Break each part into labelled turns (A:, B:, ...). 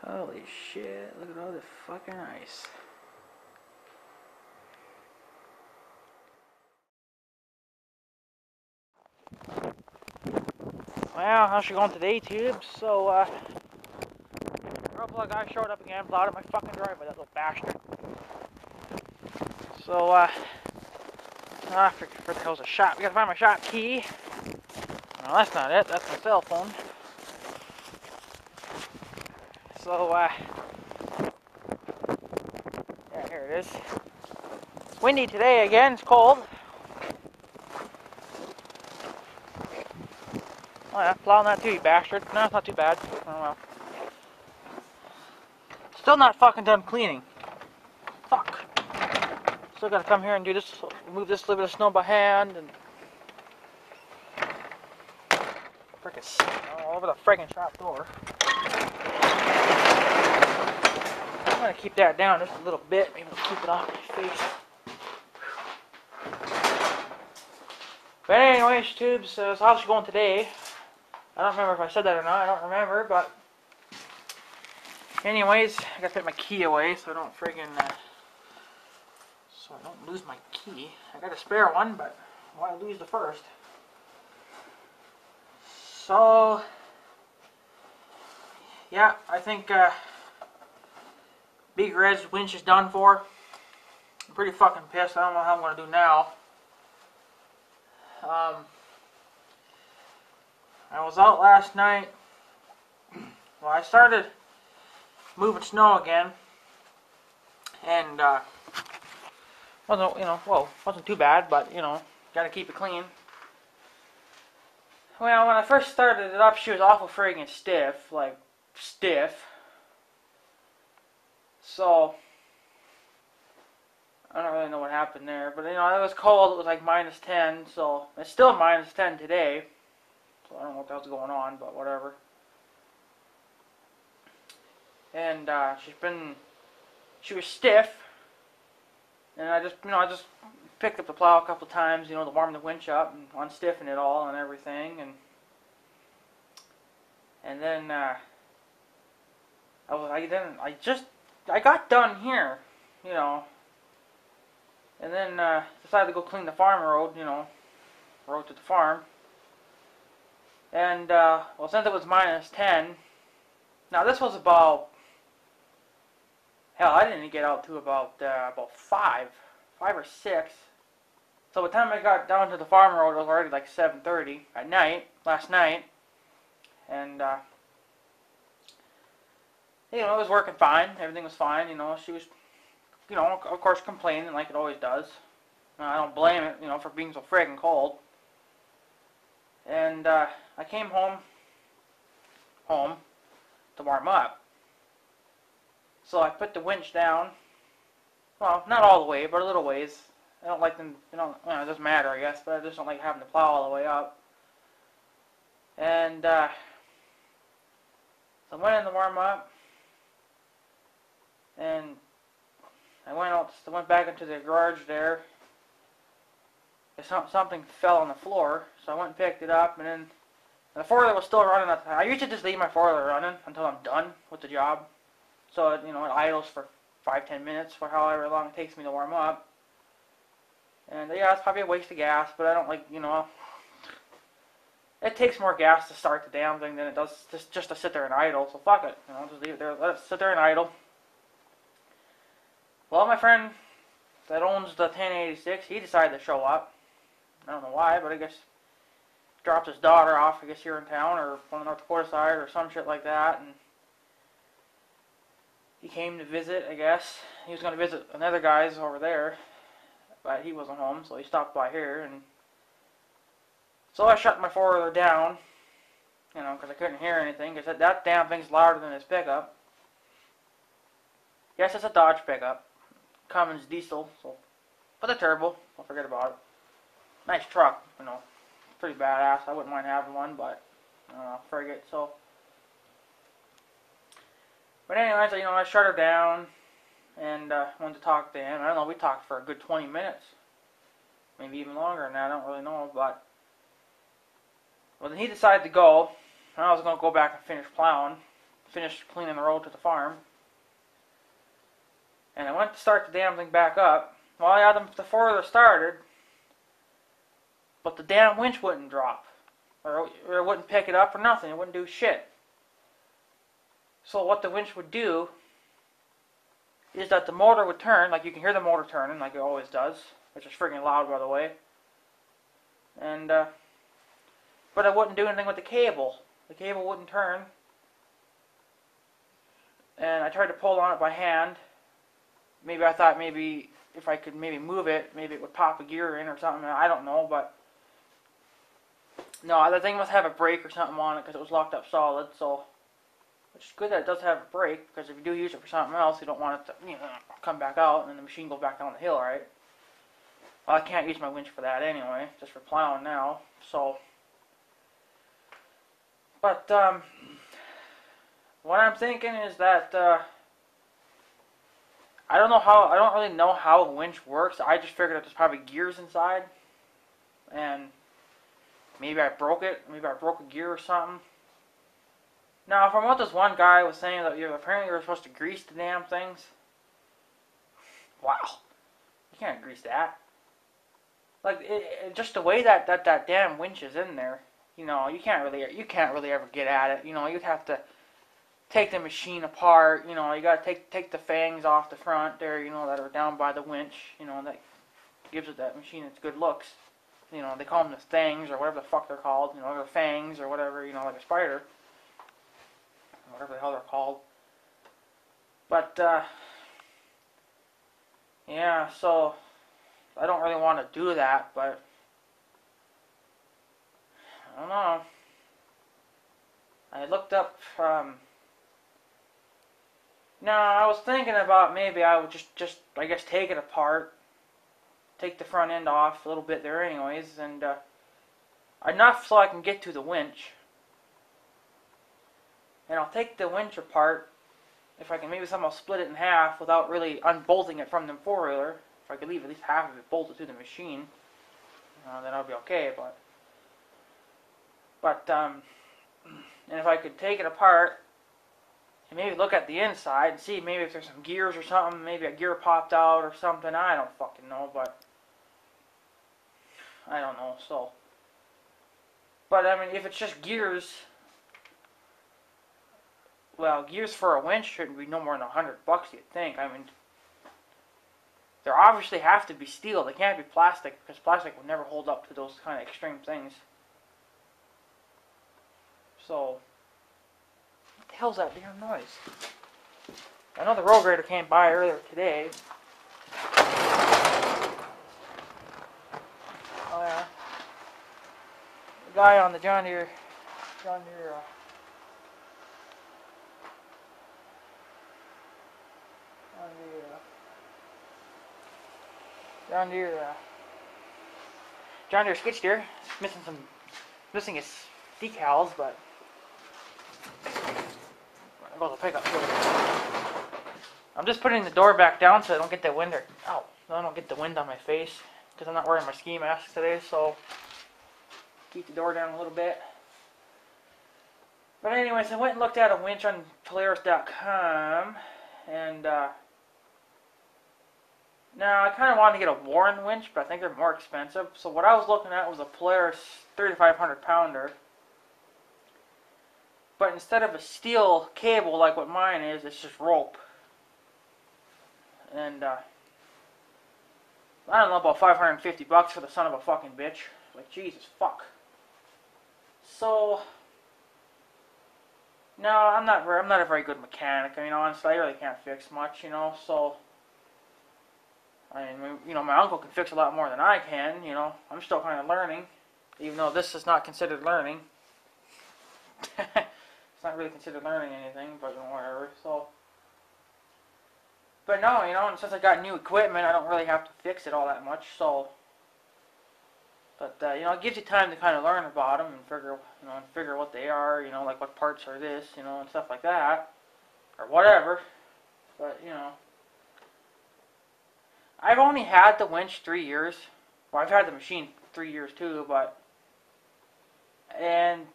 A: Holy shit, look at all this fucking ice. Well, how's she going today, tubes? So, Roadblock guy showed up again, plowed my fucking driveway, that little bastard. So, for the hell's a shop. We gotta find my shop key. No, that's not it, that's my cell phone. So, yeah, here it is. It's windy today again, it's cold. Oh yeah, plowing that too, you bastard. No, it's not too bad. Oh well. Still not fucking done cleaning. Fuck. Still gotta come here and do this, move this little bit of snow by hand, and frickin' all over the friggin' shop door. I'm gonna keep that down just a little bit, maybe I'll keep it off my face. But anyways, tubes, so how's she going today? I don't remember if I said that or not, I don't remember, but anyways, I gotta put my key away so I don't friggin' so I don't lose my key. I got a spare one, but why lose the first? So, yeah, I think Big Red's winch is done for. I'm pretty fucking pissed. I don't know how I'm gonna do now. I was out last night. Well, I started moving snow again, and wasn't too bad, but gotta keep it clean. Well, when I first started it up, she was awful friggin' stiff, like stiff. So I don't really know what happened there, but it was cold. It was like -10, so it's still -10 today. So I don't know what the hell's going on, but whatever. And she was stiff, and I just picked up the plow a couple times, to warm the winch up and unstiffen it all and everything, and then I got done here, and then decided to go clean the farm road, road to the farm. And well, since it was -10, now this was about, hell, I didn't get out to about 5 or 6. So by the time I got down to the farm road, it was already like 7:30 at night, last night. And it was working fine. Everything was fine. She was, of course, complaining like it always does. I don't blame it, for being so friggin' cold. And I came home to warm up. So I put the winch down. Well, not all the way, but a little ways. I don't like them, it doesn't matter, I guess, but I just don't like having to plow all the way up. And so I went in to warm up, and I went back into the garage there. Something fell on the floor, so I went and picked it up, and then the four-wheeler was still running at the time. I usually just leave my four-wheeler running until I'm done with the job. So it idles for 5-10 minutes, for however long it takes me to warm up. And yeah, it's probably a waste of gas, but I don't like, it takes more gas to start the damn thing than it does just to sit there and idle. So fuck it, just leave it there, let it sit there and idle. Well, my friend that owns the 1086, he decided to show up. I don't know why, but I guess dropped his daughter off, I guess here in town, or on the North Dakota side, or some shit like that, and he came to visit, I guess. He was going to visit another guy's over there, but he wasn't home, so he stopped by here, and so I shut my four-wheeler down, because I couldn't hear anything, because that damn thing's louder than his pickup. Yes, it's a Dodge pickup, Cummins diesel, so, but the turbo, don't forget about it. Nice truck, pretty badass. I wouldn't mind having one, but I don't know, frig it. So, but anyways, I shut her down and wanted to talk to him. I don't know, we talked for a good 20 minutes, maybe even longer than that. I don't really know, but well, then he decided to go. And I was gonna go back and finish plowing, finished cleaning the road to the farm. And I went to start the damn thing back up. Well, yeah, the four-wheeler started, but the damn winch wouldn't drop. Or it wouldn't pick it up or nothing. It wouldn't do shit. So what the winch would do is that the motor would turn, like you can hear the motor turning, like it always does, which is freaking loud, by the way. And but it wouldn't do anything with the cable. The cable wouldn't turn. And I tried to pull on it by hand. Maybe I thought maybe if I could maybe move it, maybe it would pop a gear in or something. I don't know, but no, the thing must have a brake or something on it because it was locked up solid. So, which is good that it does have a brake, because if you do use it for something else, you don't want it to, come back out and then the machine go back down the hill, right? Well, I can't use my winch for that anyway, just for plowing now. So, but what I'm thinking is that I don't really know how a winch works. I just figured that there's probably gears inside, and maybe I broke it. Maybe I broke a gear or something. Now, from what this one guy was saying, that apparently you're supposed to grease the damn things. Wow, you can't grease that. Like just the way that damn winch is in there, you can't really ever get at it. You'd have to take the machine apart. You got to take the fangs off the front there. That are down by the winch. That gives it that machine its good looks. They call them the fangs or whatever the fuck they're called. Or fangs or whatever. Like a spider. Whatever the hell they're called. But yeah, so I don't really want to do that, but I don't know. I looked up. Now I was thinking about maybe I would just I guess take it apart, take the front end off a little bit there, anyways, and enough so I can get to the winch. And I'll take the winch apart if I can maybe somehow split it in half without really unbolting it from the four-wheeler. If I could leave at least half of it bolted to the machine, then I'll be okay. But and if I could take it apart and maybe look at the inside and see maybe if there's some gears or something, maybe a gear popped out or something. I don't fucking know, but I don't know. So, but I mean, if it's just gears. Well, gears for a winch shouldn't be no more than $100, you'd think. I mean, they obviously have to be steel. They can't be plastic, because plastic would never hold up to those kind of extreme things. So, what the hell's that damn noise? I know the road grader came by earlier today. Oh yeah. The guy on the John Deere John Deere skid steer. Missing his decals, but I'm going to pick up. I'm just putting the door back down so I don't get the wind on my face, because I'm not wearing my ski mask today, so keep the door down a little bit. But anyways, I went and looked at a winch on Polaris.com, and now I kind of wanted to get a Warren winch, but I think they're more expensive. So what I was looking at was a Polaris 3,500 pounder. But instead of a steel cable like what mine is, it's just rope. And I don't know, about $550 for the son of a fucking bitch. Like, Jesus fuck. So no, I'm not a very good mechanic. I mean, honestly, I really can't fix much, so I mean, my uncle can fix a lot more than I can, I'm still kind of learning, even though this is not considered learning. It's not really considered learning anything, but whatever, so. But no, and since I got new equipment, I don't really have to fix it all that much, so. But, it gives you time to kind of learn about them and figure what they are, like what parts are this, and stuff like that. Or whatever. But, I've only had the winch 3 years. Well, I've had the machine 3 years too, but. And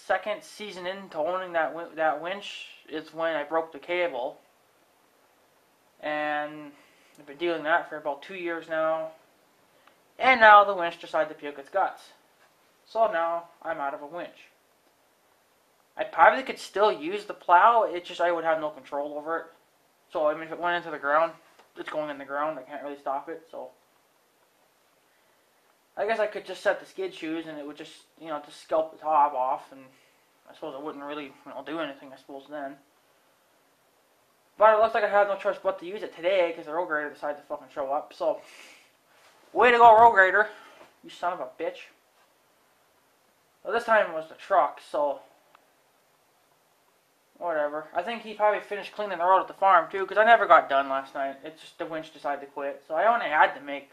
A: second season into owning that winch is when I broke the cable. And I've been dealing with that for about 2 years now. And now the winch decided to puke its guts. So now I'm out of a winch. I probably could still use the plow, it's just I would have no control over it. So I mean, if it went into the ground, it's going in the ground, I can't really stop it, so. I guess I could just set the skid shoes and it would just, just scalp the top off, and I suppose it wouldn't really, do anything, I suppose, then. But it looks like I have no choice but to use it today, because the road grader decided to fucking show up, so. Way to go, road grader, you son of a bitch. Well, this time it was the truck, so. Whatever. I think he probably finished cleaning the road at the farm, too, because I never got done last night. It's just the winch decided to quit, so I only had to make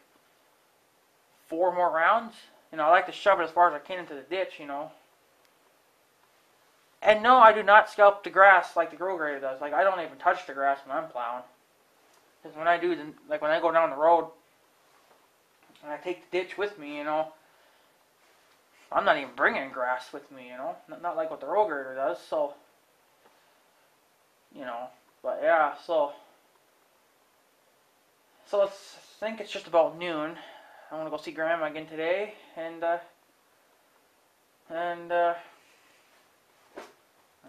A: 4 more rounds. I like to shove it as far as I can into the ditch, And no, I do not scalp the grass like the road grader does. Like, I don't even touch the grass when I'm plowing. Because when I do, when I go down the road, and I take the ditch with me, I'm not even bringing grass with me, Not like what the road grader does, so. But yeah, so let's think it's just about noon. I want to go see Grandma again today, and I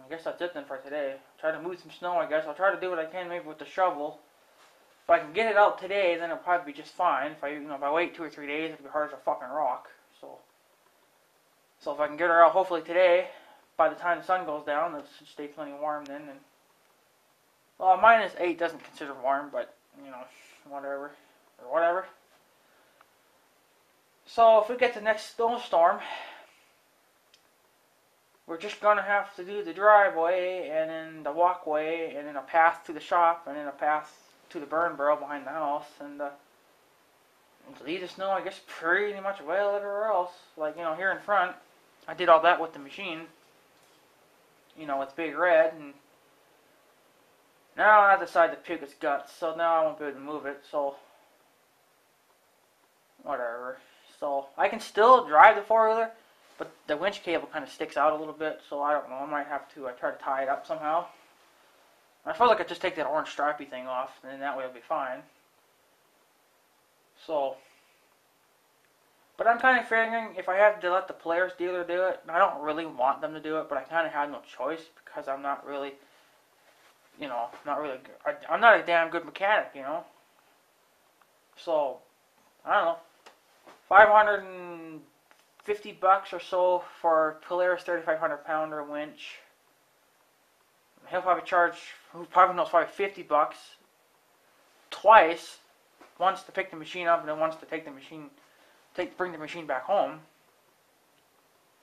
A: guess that's it then for today. Try to move some snow, I guess. I'll try to do what I can, maybe with the shovel. If I can get it out today, then it'll probably be just fine. If I wait 2 or 3 days, it'll be hard as a fucking rock. So if I can get her out, hopefully today, by the time the sun goes down, it should stay plenty warm then. And well, -8 doesn't consider warm, but, whatever. So, if we get the next snowstorm, we're just going to have to do the driveway, and then the walkway, and then a path to the shop, and then a path to the burn barrel behind the house, and leave the snow, I guess, pretty much well everywhere else. Like, here in front, I did all that with the machine, with Big Red, and now I decided to puke its guts, so now I won't be able to move it, so whatever. So I can still drive the 4-wheeler, but the winch cable kind of sticks out a little bit, so I don't know, I might have to try to tie it up somehow. I feel like I could just take that orange stripey thing off, and then that way it'll be fine. So, but I'm kind of figuring if I have to let the Polaris dealer do it, I don't really want them to do it, but I kind of have no choice, because I'm not really... I'm not a damn good mechanic, So, I don't know, $550 or so for Polaris 3,500 pounder winch. He'll probably knows probably $50 twice, once to pick the machine up and then once to bring the machine back home.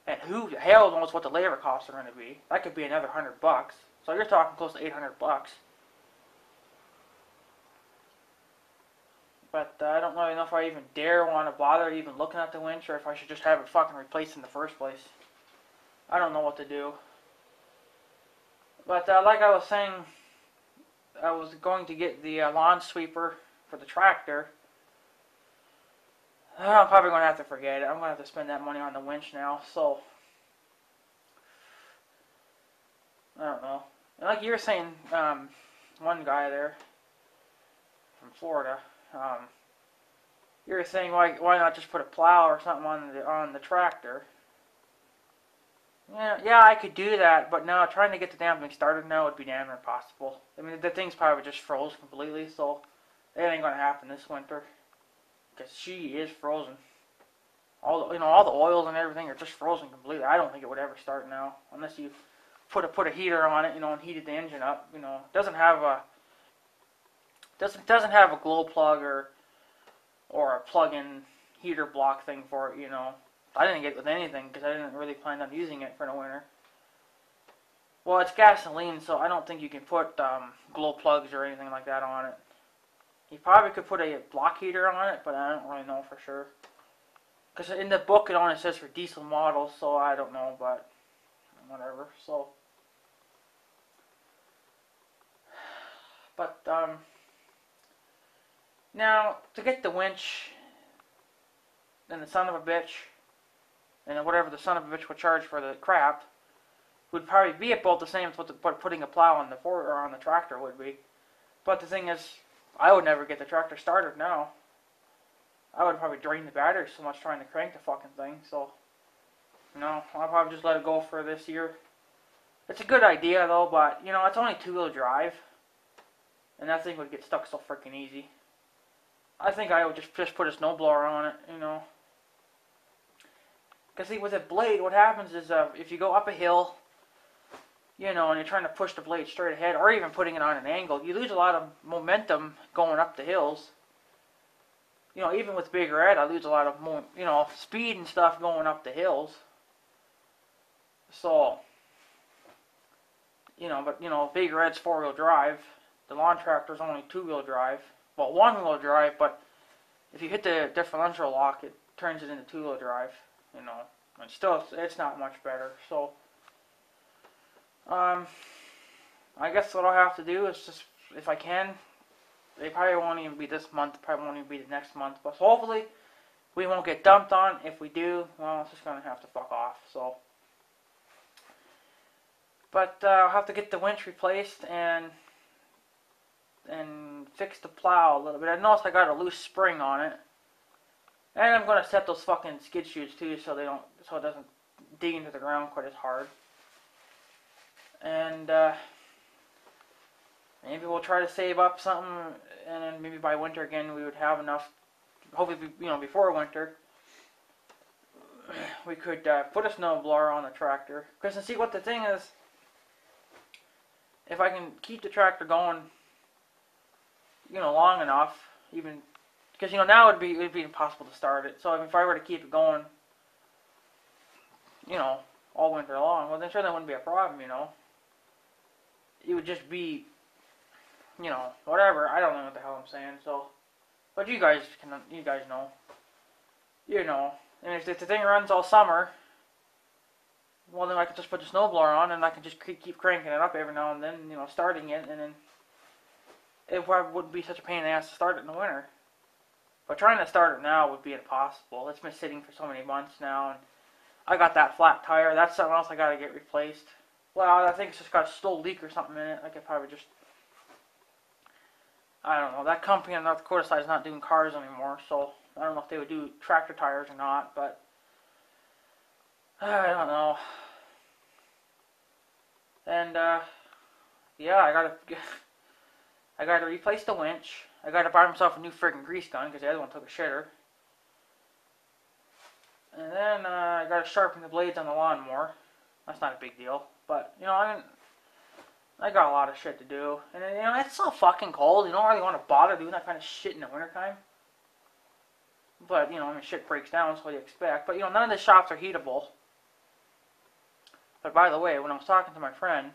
A: And who the hell knows what the labor costs are going to be? That could be another $100. So you're talking close to $800. But I don't really know if I even want to bother even looking at the winch, or if I should just have it fucking replaced in the first place. I don't know what to do. But like I was saying, I was going to get the lawn sweeper for the tractor. I'm probably going to have to forget it. I'm going to have to spend that money on the winch now, so... I don't know. And like you were saying, one guy there from Florida, you were saying why not just put a plow or something on the tractor? Yeah, I could do that, but no, trying to get the damn thing started now would be damn impossible. I mean, the thing's probably just froze completely, so it ain't gonna happen this winter. Because she is frozen. All the oils and everything are just frozen completely. I don't think it would ever start now, unless you put a heater on it, and heated the engine up. It doesn't have a glow plug or a plug-in heater block thing for it. I didn't get it with anything because I didn't really plan on using it for the winter. Well, it's gasoline, so I don't think you can put glow plugs or anything like that on it. You probably could put a block heater on it, but I don't really know for sure. Because in the book it only says for diesel models, so I don't know, but whatever. So, but now to get the winch and the son of a bitch, and whatever the son of a bitch will charge for the crap, would probably be about the same as what putting a plow on the or on the tractor would be. But the thing is, I would never get the tractor started now. I would probably drain the battery so much trying to crank the fucking thing. So, no, I'll probably just let it go for this year. It's a good idea though, but you know, it's only 2-wheel drive, and that thing would get stuck so freaking easy. I think I would just put a snowblower on it, you know. Because see, with a blade, what happens is if you go up a hill, you know, and you're trying to push the blade straight ahead, or even putting it on an angle, you lose a lot of momentum going up the hills. You know, even with Big Red, I lose a lot of speed and stuff going up the hills. So, you know, but you know, Big Red's 4-wheel drive. The lawn tractor's only 2-wheel drive. Well, 1-wheel drive, but if you hit the differential lock, it turns it into 2-wheel drive. You know, and still, it's not much better. So, I guess what I'll have to do is just, if I can, they probably won't even be this month, probably won't even be the next month, but so hopefully we won't get dumped on. If we do, well, it's just going to have to fuck off, so. But I'll have to get the winch replaced and fix the plow a little bit. I noticed I got a loose spring on it. And I'm going to set those fucking skid shoes too so it doesn't dig into the ground quite as hard. And maybe we'll try to save up something, and then maybe by winter again we would have enough. Hopefully, you know, before winter, we could put a snowblower on the tractor. Because see, what the thing is, if I can keep the tractor going, you know, long enough, even because you know now it would be impossible to start it. So if I were to keep it going, you know, all winter long, well then sure that wouldn't be a problem, you know. It would just be, you know, whatever. I don't know what the hell I'm saying. So, but you guys know, you know. And if the thing runs all summer, well then I can just put the snowblower on and I can just keep cranking it up every now and then, you know, starting it, and then it probably wouldn't be such a pain in the ass to start it in the winter. But trying to start it now would be impossible. It's been sitting for so many months now, and I got that flat tire. That's something else I got to get replaced. Well, I think it's just got a still leak or something in it. I could probably just, I don't know. That company on North Dakota side is not doing cars anymore, so I don't know if they would do tractor tires or not, but I don't know. And yeah, I gotta replace the winch. I gotta buy myself a new friggin' grease gun because the other one took a shitter. And then I gotta sharpen the blades on the lawnmower. That's not a big deal, but you know, I got a lot of shit to do, and you know, it's so fucking cold. You don't really want to bother doing that kind of shit in the wintertime. But you know, I mean, shit breaks down, so what do you expect? But you know, none of the shops are heatable. But by the way, when I was talking to my friend,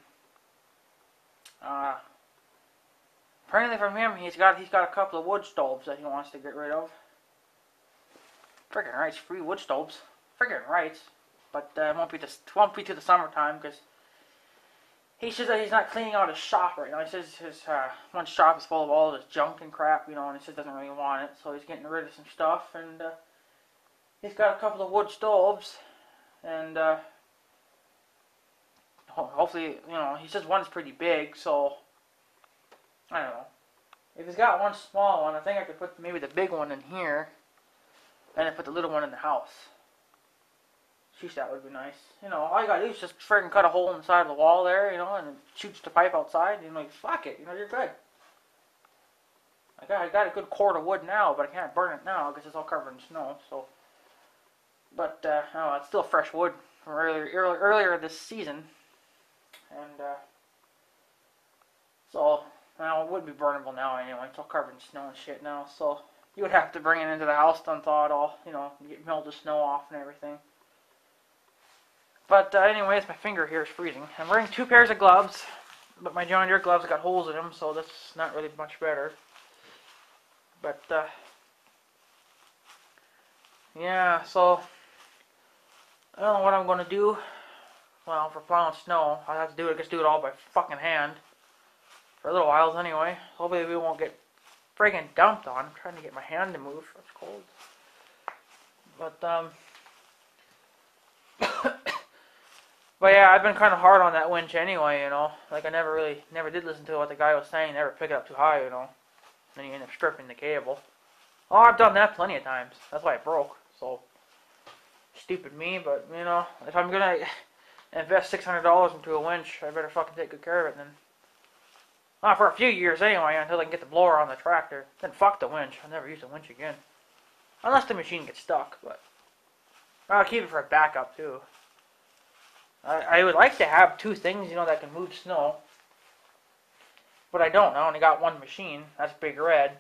A: apparently from him, he's got a couple of wood stoves that he wants to get rid of. Friggin' rights, free wood stoves. Friggin' rights. But it won't be to the summertime because he says that he's not cleaning out his shop right now. He says his one shop is full of all this junk and crap, you know, and he says doesn't really want it, so he's getting rid of some stuff. And he's got a couple of wood stoves, and hopefully, you know, he says one's pretty big, so I don't know. If he's got one small one, I think I could put maybe the big one in here, and then put the little one in the house. Sheesh, that would be nice. You know, all you gotta do is just friggin' cut a hole in the side of the wall there, you know, and it shoots the pipe outside. You know, you fuck it, you know, you're good. I got a good cord of wood now, but I can't burn it now because it's all covered in snow. So, but oh, it's still fresh wood from earlier this season, and so now it would be burnable now anyway. It's all covered in snow and shit now, so you would have to bring it into the house to unthaw it all, you know, melt the snow off and everything. But anyways, my finger here is freezing. I'm wearing 2 pairs of gloves, but my John Deere gloves got holes in them, so that's not really much better. But yeah, so I don't know what I'm going to do. Well, for plowing snow, I'll have to do it. Just do it all by fucking hand for a little while anyway. Hopefully we won't get friggin' dumped on. I'm trying to get my hand to move. It's cold. But But yeah, I've been kind of hard on that winch anyway, you know. Like I never did listen to what the guy was saying. Never pick it up too high, you know. Then you end up stripping the cable. Oh, I've done that plenty of times. That's why it broke. So stupid me, but you know, if I'm gonna invest $600 into a winch, I better fucking take good care of it then. Not for a few years anyway, until I can get the blower on the tractor. Then fuck the winch. I'll never use the winch again. Unless the machine gets stuck, but I'll keep it for a backup too. I would like to have two things, you know, that can move snow. But I don't. I only got one machine. That's Big Red.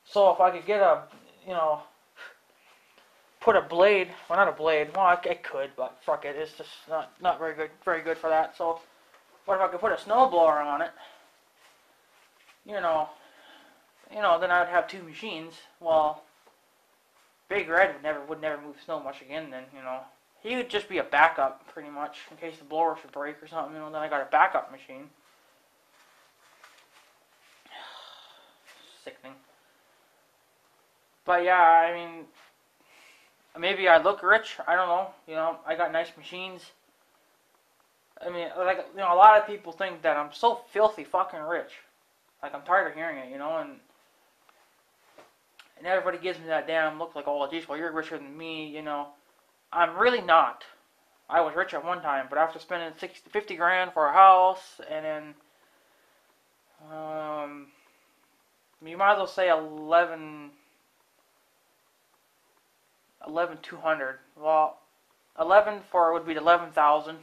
A: So if I could get a, you know, put a blade, well not a blade, well I could, but fuck it, it's just not very good for that. So what if I could put a snowblower on it? You know, then I would have two machines. Well, Big Red would never move snow much again. Then you know, he would just be a backup pretty much in case the blower should break or something. You know, then I got a backup machine. Sickening. But yeah, I mean, maybe I look rich. I don't know. You know, I got nice machines. I mean, like, you know, a lot of people think that I'm so filthy fucking rich. Like, I'm tired of hearing it, you know, and everybody gives me that damn look like, oh, geez, well, you're richer than me, you know. I'm really not. I was rich at one time, but after spending 50 grand for a house, and then, you might as well say 11,200. Well, 11 for would be 11,000.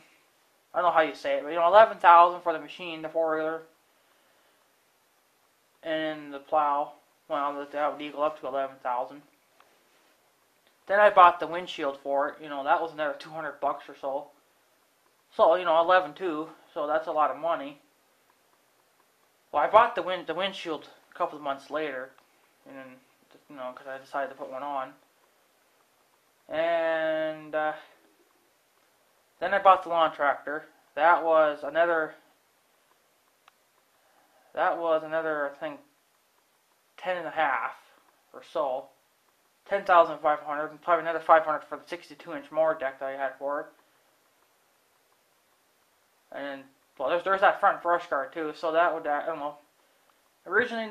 A: I don't know how you say it, but you know, 11,000 for the machine, the four-wheeler, and the plow. Well, that would equal up to 11,000. Then I bought the windshield for it. You know, that was another 200 bucks or so. So you know, 11 too. So that's a lot of money. Well, I bought the windshield a couple of months later, and then, you know, because I decided to put one on. And then I bought the lawn tractor. That was another, I think, 10 and a half or so. 10,500, and probably another 500 for the 62-inch mower deck that I had for it. And well, there's that front brush guard too. So that would, I don't know. Originally,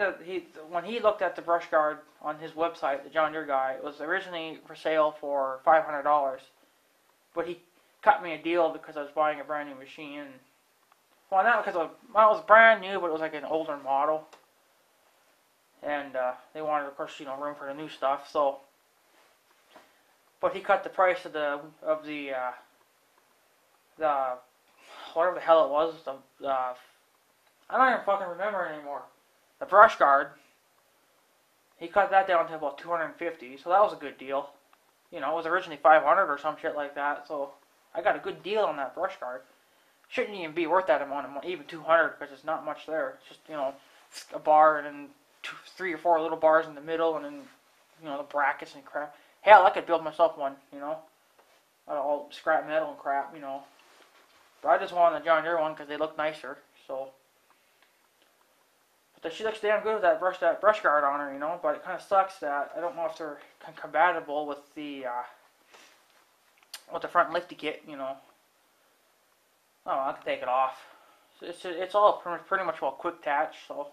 A: when he looked at the brush guard on his website, the John Deere guy, it was originally for sale for $500, but he cut me a deal because I was buying a brand new machine. Well, not because it was brand new, but it was like an older model, and they wanted, of course, you know, room for the new stuff. So, but he cut the price of the whatever the hell it was. I don't even fucking remember anymore. The brush guard, he cut that down to about $250, so that was a good deal. You know, it was originally $500 or some shit like that, so I got a good deal on that brush guard. Shouldn't even be worth that amount of money, even $200, because it's not much there. It's just, you know, a bar and then 3 or 4 little bars in the middle, and then, you know, the brackets and crap. Hell, I could build myself one, you know, out of all scrap metal and crap, you know. But I just wanted the John Deere one because they look nicer, so. But she looks damn good with that brush guard on her, you know. But it kind of sucks that I don't know if they're compatible with the front lifty kit, you know. Oh, I can take it off. It's all pretty much all quick attach, so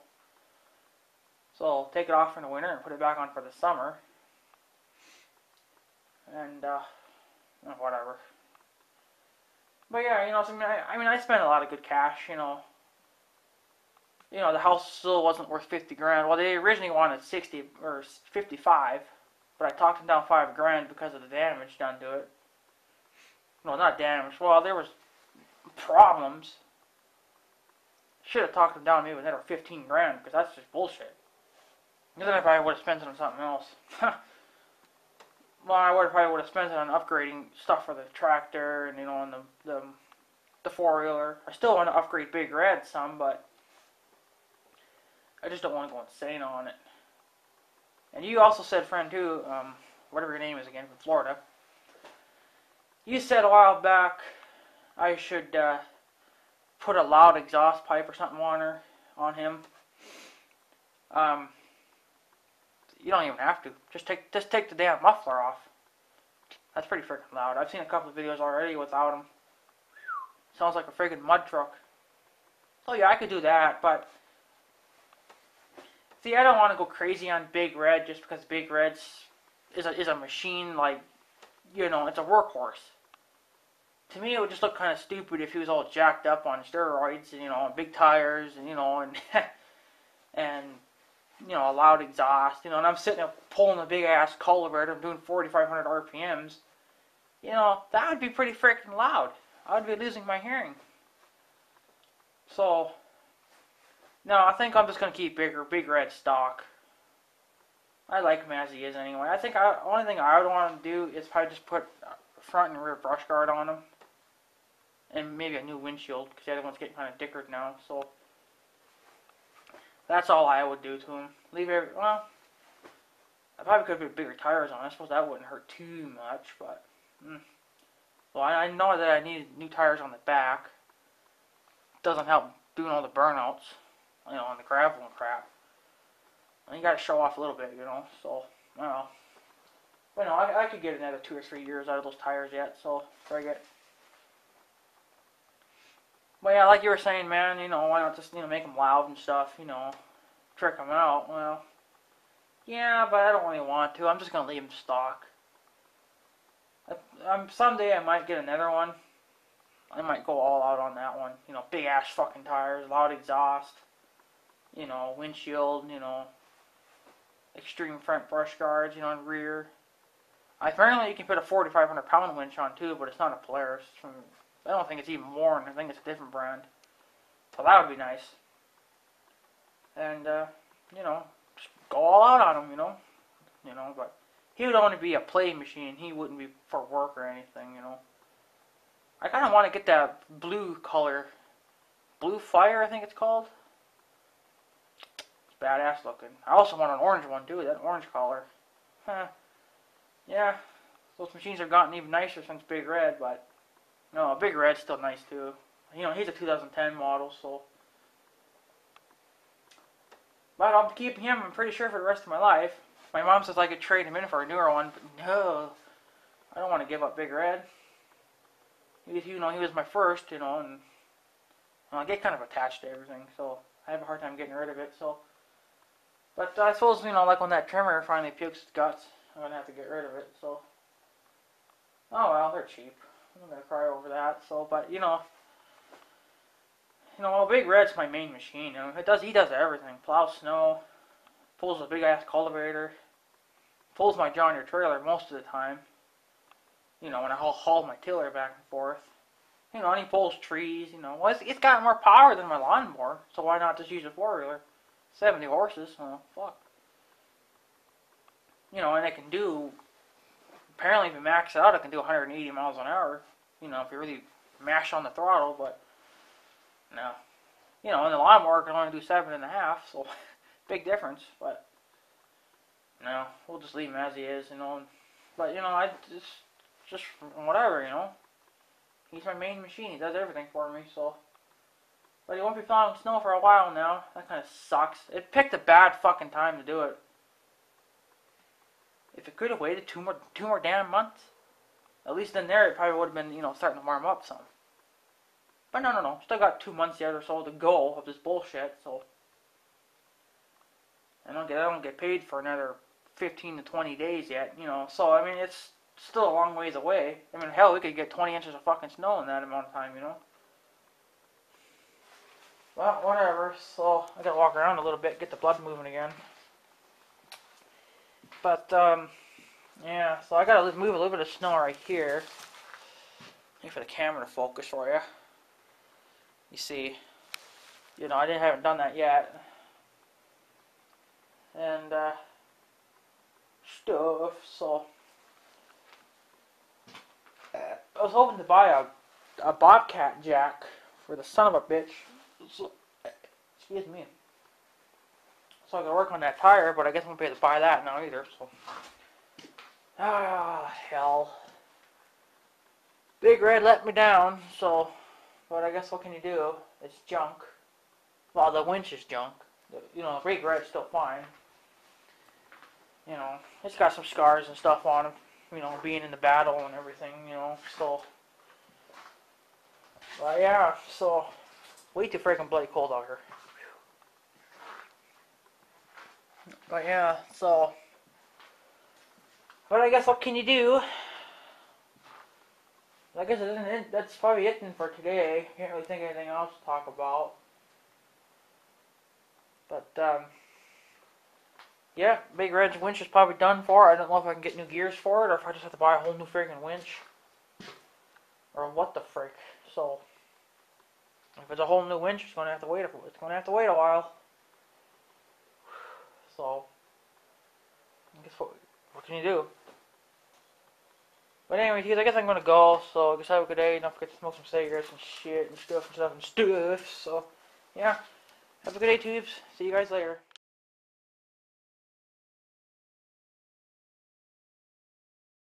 A: I'll take it off in the winter and put it back on for the summer. And whatever. But yeah, you know, so I spent a lot of good cash, you know. You know, the house still wasn't worth 50 grand. Well, they originally wanted 60 or 55, but I talked them down 5 grand because of the damage done to it. No, not damage. Well, there was problems. Should have talked them down maybe another 15 grand because that's just bullshit. Then I probably would have spent it on something else. Well, I probably would have spent it on upgrading stuff for the tractor and, you know, on the four-wheeler. I still want to upgrade Big Red some, but I just don't want to go insane on it. And you also said, friend, too, whatever your name is again, from Florida. You said a while back I should put a loud exhaust pipe or something on him. You don't even have to. Just take the damn muffler off. That's pretty freaking loud. I've seen a couple of videos already without them. Sounds like a friggin' mud truck. So yeah, I could do that, but see, I don't want to go crazy on Big Red just because Big Red's is a machine, like, you know, it's a workhorse. To me, it would just look kind of stupid if he was all jacked up on steroids and, you know, big tires and, you know, and and, you know, a loud exhaust, you know, and I'm sitting there pulling a big ass culvert, I'm doing 4,500 RPMs, you know, that would be pretty freaking loud. I would be losing my hearing. So, no, I think I'm just going to keep Big Red stock. I like him as he is anyway. I think the only thing I would want to do is probably just put front and rear brush guard on him. And maybe a new windshield, because the other one's getting kind of dickered now. So, that's all I would do to him. Well, I probably could put bigger tires on. I suppose that wouldn't hurt too much, but... Well, I know that I need new tires on the back. Doesn't help doing all the burnouts, you know, on the gravel and crap. And you gotta show off a little bit, you know, so, I don't know. But no, I could get another 2 or 3 years out of those tires yet, so, frig it. But yeah, like you were saying, man, you know, why not just, you know, make them loud and stuff, you know, trick them out. Well, yeah, but I don't really want to. I'm just gonna leave them stock. Someday I might get another one. I might go all out on that one. You know, big ass fucking tires, loud exhaust, you know, windshield, you know, extreme front brush guards, you know, and rear. Apparently you can put a 4,500 pound winch on too, but it's not a Polaris. I don't think it's even Warren. I think it's a different brand. So that would be nice. And, you know, just go all out on him, you know. You know, but he would only be a play machine. He wouldn't be for work or anything, you know. I kind of want to get that blue color. Blue Fire, I think it's called. It's badass looking. I also want an orange one too, that orange color. Huh. Yeah, those machines have gotten even nicer since Big Red, but no, Big Red's still nice too. You know, he's a 2010 model, so. But I'll be keeping him, I'm pretty sure, for the rest of my life. My mom says I could trade him in for a newer one, but no. I don't want to give up Big Red. You know, he was my first, you know, and I get kind of attached to everything, so I have a hard time getting rid of it, so. But I suppose, you know, like when that trimmer finally pukes its guts, I'm going to have to get rid of it, so. Oh well, they're cheap. I'm going to cry over that, so, but, you know, well, Big Red's my main machine, you know, he does everything. Plows snow, pulls a big ass cultivator, pulls my John Deere trailer most of the time. You know, when I haul my tiller back and forth. You know, and he pulls trees, you know. Well, it's got more power than my lawnmower, so why not just use a four-wheeler? 70 horses, well, fuck. You know, and it can do, apparently if you max it out, it can do 180 miles an hour. You know, if you really mash on the throttle, but, no. You know, and the lawnmower can only do 7.5, so, big difference, but, no, we'll just leave him as he is, you know. But, you know, I just whatever, you know. He's my main machine. He does everything for me, so. But he won't be plowing snow for a while now. That kind of sucks. It picked a bad fucking time to do it. If it could have waited two more damn months, at least in there it probably would have been, you know, starting to warm up some. But no. Still got 2 months yet or so to go of this bullshit, so. I don't get paid for another 15 to 20 days yet, you know. So I mean, it's still a long ways away. I mean, hell, we could get 20 inches of fucking snow in that amount of time, you know. Well, whatever. So I gotta walk around a little bit, get the blood moving again. But yeah. So I gotta move a little bit of snow right here. Wait for the camera to focus for you. You see, you know, I haven't done that yet. And stuff. So. I was hoping to buy a Bobcat jack for the son of a bitch. So, excuse me. So I can work on that tire, but I guess I won't be able to buy that now either. So, hell. Big Red let me down. So, but I guess what can you do? It's junk. Well, the winch is junk. You know, Big Red's still fine. You know, it's got some scars and stuff on him. You know, being in the battle and everything, you know, so. But But yeah, so way too freaking bloody cold out here. But yeah, so. But I guess what can you do? I guess that's probably it for today. Can't really think of anything else to talk about. But yeah, Big Red's winch is probably done for. I don't know if I can get new gears for it, or if I just have to buy a whole new freaking winch, or what the frick. So if it's a whole new winch, it's gonna have to wait. It's gonna have to wait a while. So I guess what can you do? But anyways, I guess I'm gonna go. So I guess have a good day. Don't forget to smoke some cigarettes and shit and stuff and stuff and stuff. So yeah, have a good day, tubes. See you guys later.